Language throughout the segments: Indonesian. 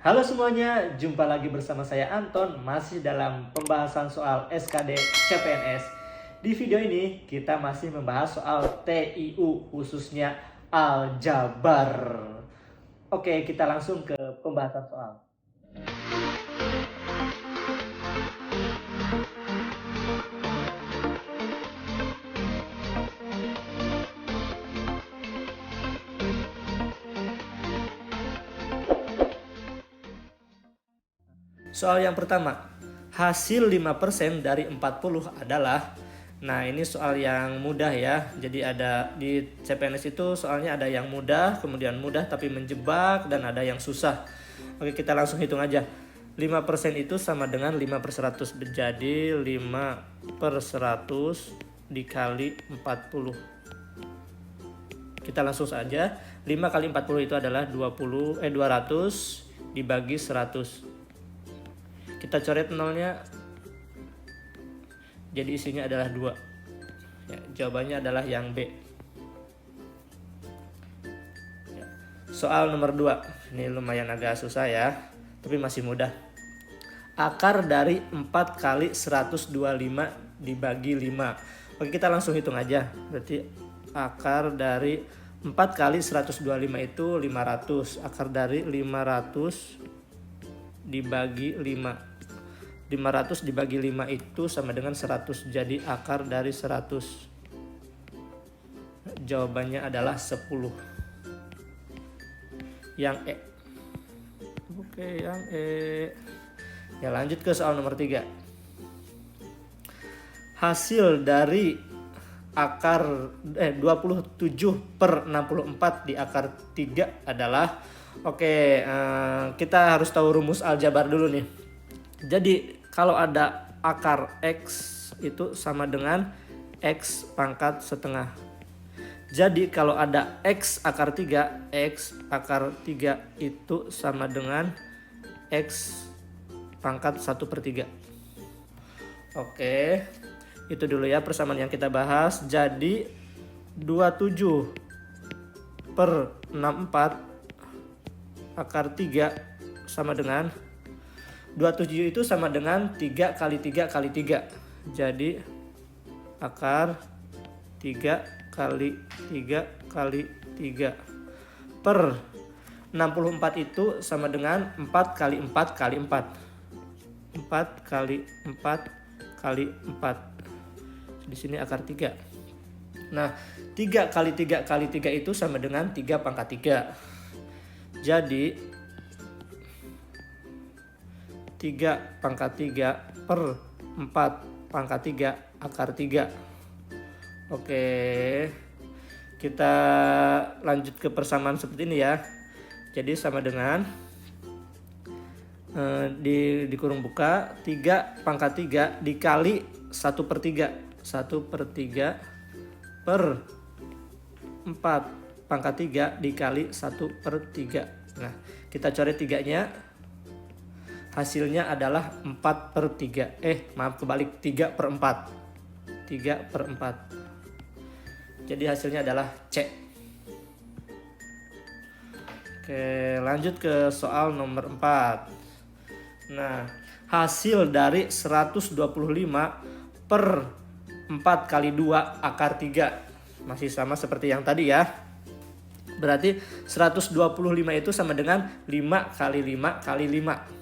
Halo semuanya, jumpa lagi bersama saya Anton, masih dalam pembahasan soal SKD CPNS. Di video ini kita masih membahas soal TIU, khususnya aljabar. Oke, kita langsung ke pembahasan soal. Soal yang pertama, hasil 5% dari 40 adalah, nah ini soal yang mudah ya. Jadi ada di CPNS itu soalnya ada yang mudah, kemudian mudah tapi menjebak, dan ada yang susah. Oke, kita langsung hitung aja. 5% itu sama dengan 5/100. Jadi 5/100 dikali 40. Kita langsung saja. 5 kali 40 itu adalah 200 dibagi 100. Kita coret nolnya, jadi isinya adalah 2 ya, jawabannya adalah yang B ya. Soal nomor 2, ini lumayan agak susah ya, tapi masih mudah. Akar dari 4 kali 125 dibagi 5. Oke, kita langsung hitung aja. Berarti akar dari 4 kali 125 itu 500. Akar dari 500 dibagi 5. 500 dibagi 5 itu sama dengan 100. Jadi akar dari 100. Jawabannya adalah 10. Yang E. Oke, yang E. Ya, lanjut ke soal nomor 3. Hasil dari akar 27/64 di akar 3 adalah, kita harus tahu rumus aljabar dulu nih. Jadi kalau ada akar X itu sama dengan X pangkat setengah. Jadi kalau ada X akar 3, X akar 3 itu sama dengan X pangkat 1/3. Oke, itu dulu ya persamaan yang kita bahas. Jadi 27/64 akar 3 sama dengan 27 itu sama dengan 3 kali 3 kali 3. Jadi akar 3 kali 3 kali 3 per 64 itu sama dengan 4 kali 4 kali 4. 4 kali 4 kali 4. Di sini akar 3. Nah, 3 kali 3 kali 3 itu sama dengan 3 pangkat 3. Jadi 3 pangkat 3 per 4 pangkat 3 akar 3. Oke, kita lanjut ke persamaan seperti ini ya. Jadi sama dengan di kurung buka 3 pangkat 3 dikali 1/3. 1/3 per 4 pangkat 3 dikali 1/3. Nah, kita coret 3-nya. Hasilnya adalah 4/3. Kebalik, 3/4. 3/4. Jadi hasilnya adalah C. Oke, lanjut ke soal nomor 4. Nah, hasil dari 125 per 4 kali 2 akar 3. Masih sama seperti yang tadi ya. Berarti 125 itu sama dengan 5 kali 5 kali 5.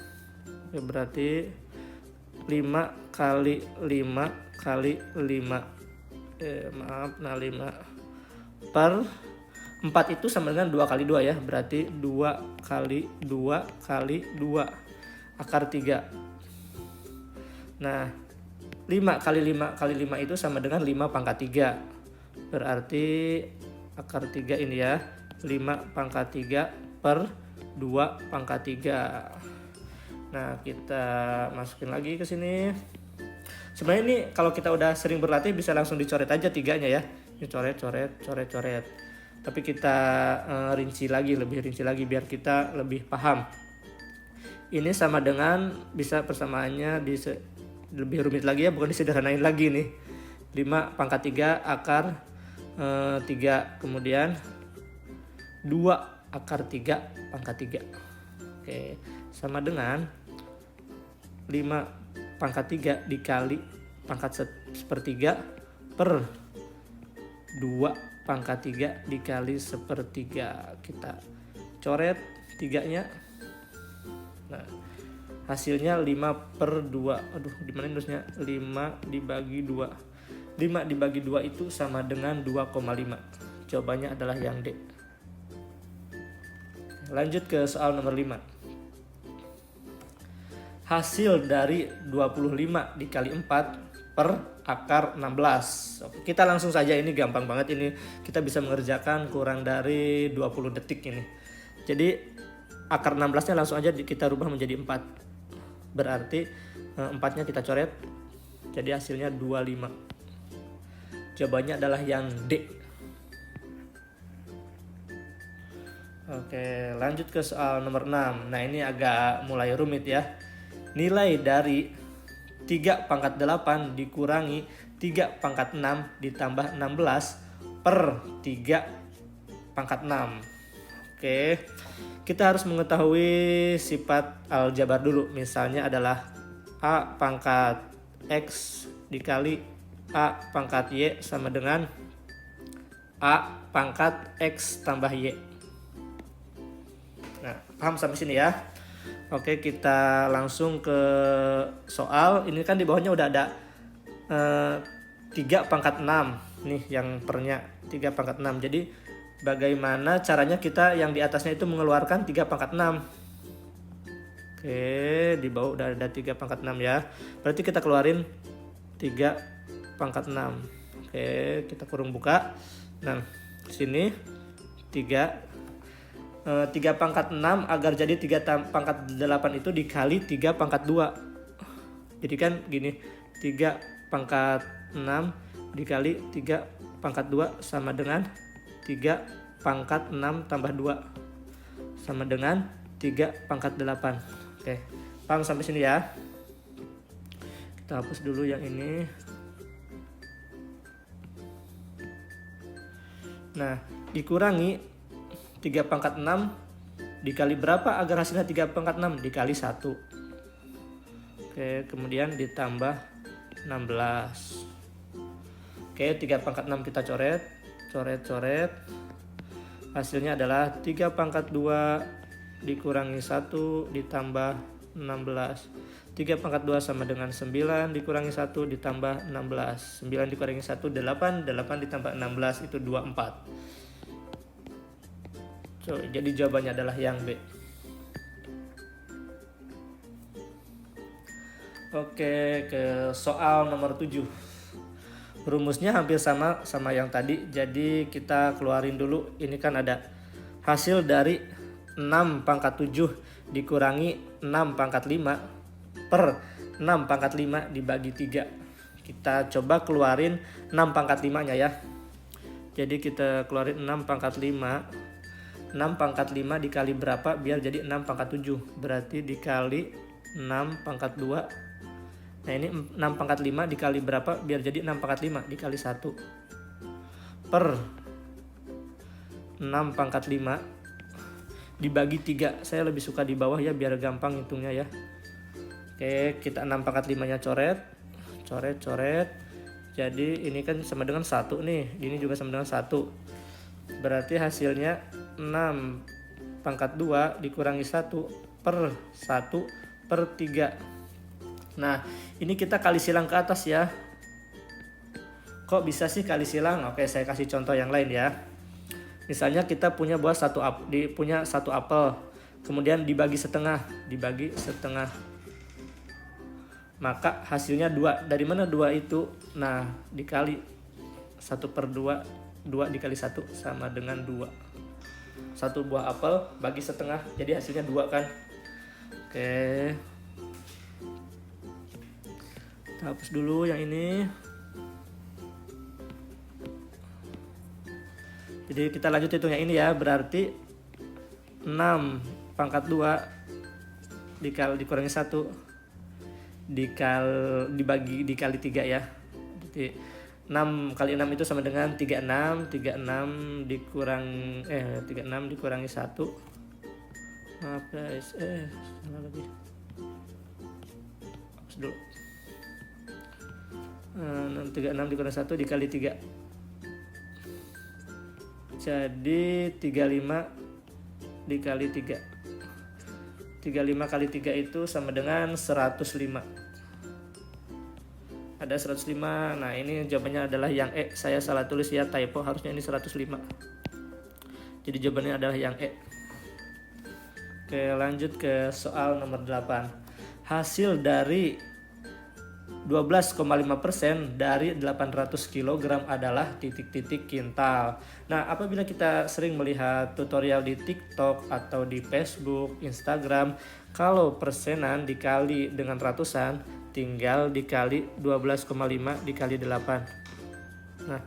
Berarti 5 kali 5 kali 5 5 per 4 itu sama dengan 2 kali 2 ya. Berarti 2 kali 2 kali 2 akar 3. Nah, 5 kali 5 kali 5 itu sama dengan 5 pangkat 3. Berarti akar 3 ini ya, 5 pangkat 3 per 2 pangkat 3. Nah, kita masukin lagi ke sini. Sebenarnya ini kalau kita udah sering berlatih bisa langsung dicoret aja 3-nya ya. Ini coret. Tapi kita lebih rinci lagi biar kita lebih paham. Ini sama dengan, bisa persamaannya lebih rumit lagi ya, bukan disederhanain lagi nih. 5 pangkat 3 akar 3, kemudian 2 akar 3 pangkat 3. Oke, sama dengan 5 pangkat 3 dikali pangkat sepertiga per 2 pangkat 3 dikali sepertiga. Kita coret 3-nya. Nah, hasilnya 5/2. Aduh, dimana nulisnya? 5 dibagi 2. 5 dibagi 2 itu sama dengan 2,5. Jawabannya adalah yang D. Lanjut ke soal nomor 5. Hasil dari 25 dikali 4 per akar 16. Oke, kita langsung saja, ini gampang banget ini. Kita bisa mengerjakan kurang dari 20 detik ini. Jadi akar 16-nya langsung aja kita rubah menjadi 4. Berarti 4-nya kita coret. Jadi hasilnya 25. Jawabannya adalah yang D. Oke, lanjut ke soal nomor 6. Nah, ini agak mulai rumit ya. Nilai dari 3 pangkat 8 dikurangi 3 pangkat 6 ditambah 16 per 3 pangkat 6. Oke, kita harus mengetahui sifat aljabar dulu. Misalnya adalah A pangkat X dikali A pangkat Y sama dengan A pangkat X tambah Y. Nah, paham sampai sini ya? Oke, kita langsung ke soal. Ini kan di bawahnya udah ada 3 pangkat 6 nih, yang pernya 3 pangkat 6. Jadi bagaimana caranya kita yang di atasnya itu mengeluarkan 3 pangkat 6? Oke, di bawah udah ada 3 pangkat 6 ya. Berarti kita keluarin 3 pangkat 6. Oke, kita kurung buka. Nah, sini 3 pangkat 6 agar jadi 3 pangkat 8 itu dikali 3 pangkat 2. Jadi kan gini, 3 pangkat 6 dikali 3 pangkat 2 sama dengan 3 pangkat 6 tambah 2 sama dengan 3 pangkat 8. Oke, paham sampai sini ya? Kita hapus dulu yang ini. Nah, dikurangi 3 pangkat 6 dikali berapa agar hasilnya 3 pangkat 6? Dikali 1. Oke, kemudian ditambah 16. Oke, 3 pangkat 6 kita coret. Hasilnya adalah 3 pangkat 2 dikurangi 1 ditambah 16. 3 pangkat 2 sama dengan 9 dikurangi 1 ditambah 16. 9 dikurangi 1, 8. 8 ditambah 16 itu 24. Jadi jawabannya adalah yang B. Oke, ke soal nomor 7. Rumusnya hampir sama yang tadi. Jadi kita keluarin dulu. Ini kan ada hasil dari 6 pangkat 7 dikurangi 6 pangkat 5 per 6 pangkat 5 dibagi 3. Kita coba keluarin 6 pangkat 5-nya ya. Jadi kita keluarin 6 pangkat 5. 6 pangkat 5 dikali berapa biar jadi 6 pangkat 7. Berarti dikali 6 pangkat 2. Nah, ini 6 pangkat 5 dikali berapa biar jadi 6 pangkat 5? Dikali 1 per 6 pangkat 5 dibagi 3. Saya lebih suka di bawah ya biar gampang hitungnya ya. Oke, kita 6 pangkat 5-nya coret. Jadi ini kan sama dengan 1 nih. Ini juga sama dengan 1. Berarti hasilnya 6 pangkat 2 dikurangi 1 per 1 per 3. Nah, ini kita kali silang ke atas ya. Kok bisa sih kali silang? Oke, saya kasih contoh yang lain ya. Misalnya kita punya punya 1 apel. Kemudian dibagi setengah. Maka hasilnya 2. Dari mana 2 itu? Nah, dikali 1/2. 2 dikali 1 sama dengan 2. 1 buah apel bagi setengah, jadi hasilnya 2 kan. Oke, kita hapus dulu yang ini. Jadi kita lanjut hitung yang ini ya. Berarti 6 pangkat 2 dikurangi 1 dikali 3 ya. Jadi 6 kali 6 itu sama dengan 36 dikurangi 1. Maaf guys, salah lagi. Hapus dulu. 36 dikurang 1 dikali 3. Jadi 35 dikali 3. 35 kali 3 itu sama dengan 105. Ada 105. Nah, ini jawabannya adalah yang E. Saya salah tulis ya, typo, harusnya ini 105. Jadi jawabannya adalah yang E. Oke, lanjut ke soal nomor 8. Hasil dari 12,5% dari 800 kg adalah titik-titik kintal. Nah, apabila kita sering melihat tutorial di TikTok atau di Facebook, Instagram, kalau persenan dikali dengan ratusan, tinggal dikali 12,5 dikali 8. Nah,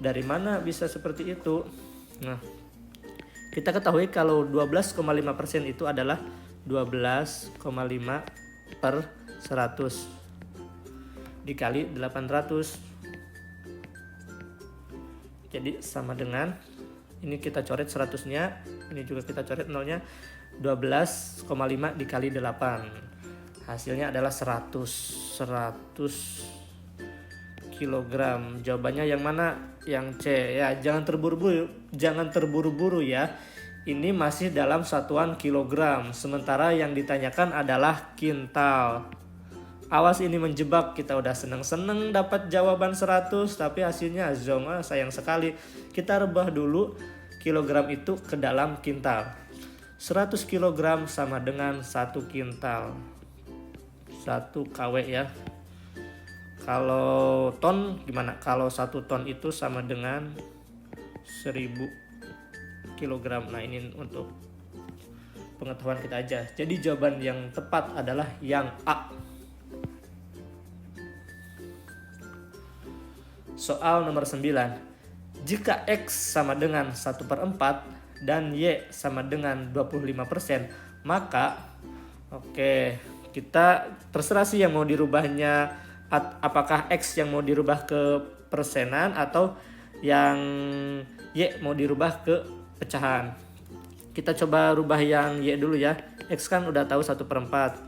dari mana bisa seperti itu? Nah, kita ketahui kalau 12,5% itu adalah 12,5 per 100 dikali 800. Jadi sama dengan, ini kita coret 100-nya, ini juga kita coret 0-nya, 12,5 dikali 8. Hasilnya adalah 100 kilogram. Jawabannya yang mana? Yang C ya. Jangan terburu-buru ya. Ini masih dalam satuan kilogram, sementara yang ditanyakan adalah kintal. Awas, ini menjebak. Kita udah seneng-seneng dapat jawaban 100, tapi hasilnya zong, sayang sekali. Kita rubah dulu kilogram itu ke dalam kintal. 100 kilogram sama dengan 1 kintal. 1 kW ya. Kalau ton gimana? Kalau 1 ton itu sama dengan 1000 kilogram. Nah, ini untuk pengetahuan kita aja. Jadi jawaban yang tepat adalah yang A. Soal nomor 9. Jika X sama dengan 1/4 dan Y sama dengan 25%, maka kita terserah sih yang mau dirubahnya, apakah X yang mau dirubah ke persenan atau yang Y mau dirubah ke pecahan. Kita coba rubah yang Y dulu ya. X kan udah tahu 1/4.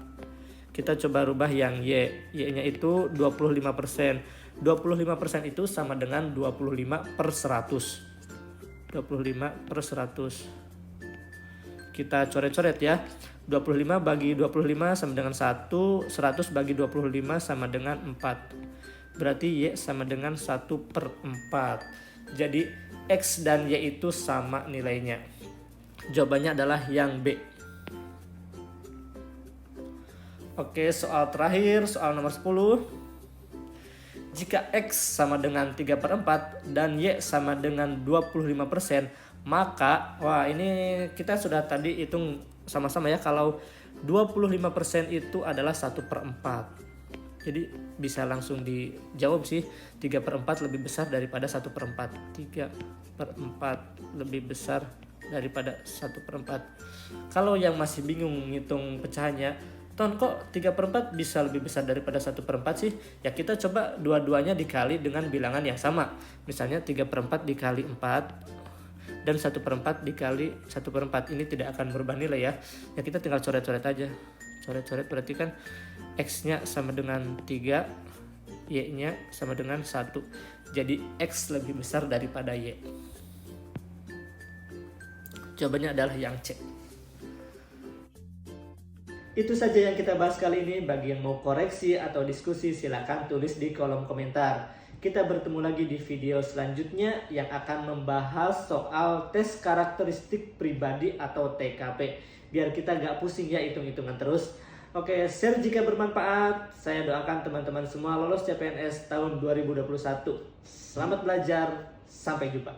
Kita coba rubah yang Y. Y-nya itu 25%. 25% itu sama dengan 25/100. 25/100. Kita coret-coret ya. 25 bagi 25 sama dengan 1. 100 bagi 25 sama dengan 4. Berarti Y sama dengan 1/4. Jadi X dan Y itu sama nilainya. Jawabannya adalah yang B. Oke, soal terakhir, soal nomor 10. Jika X sama dengan 3/4 dan Y sama dengan 25%, maka, ini kita sudah tadi hitung sama-sama ya, kalau 25% itu adalah 1/4. Jadi bisa langsung dijawab sih, 3/4 lebih besar daripada 1/4. 3/4 lebih besar daripada 1/4. Kalau yang masih bingung ngitung pecahannya, Ton, kok 3/4 bisa lebih besar daripada 1/4 sih? Ya kita coba dua-duanya dikali dengan bilangan yang sama. Misalnya 3/4 dikali 4 dan 1/4 dikali 1/4. Ini tidak akan berubah nilai ya. Ya kita tinggal coret-coret aja. Coret-coret berarti kan X-nya sama dengan 3, Y-nya sama dengan 1. Jadi X lebih besar daripada Y. Jawabannya adalah yang C. Itu saja yang kita bahas kali ini. Bagi yang mau koreksi atau diskusi, silakan tulis di kolom komentar. Kita bertemu lagi di video selanjutnya yang akan membahas soal tes karakteristik pribadi atau TKP. Biar kita gak pusing ya hitung-hitungan terus. Oke, share jika bermanfaat. Saya doakan teman-teman semua lolos CPNS tahun 2021. Selamat belajar, sampai jumpa.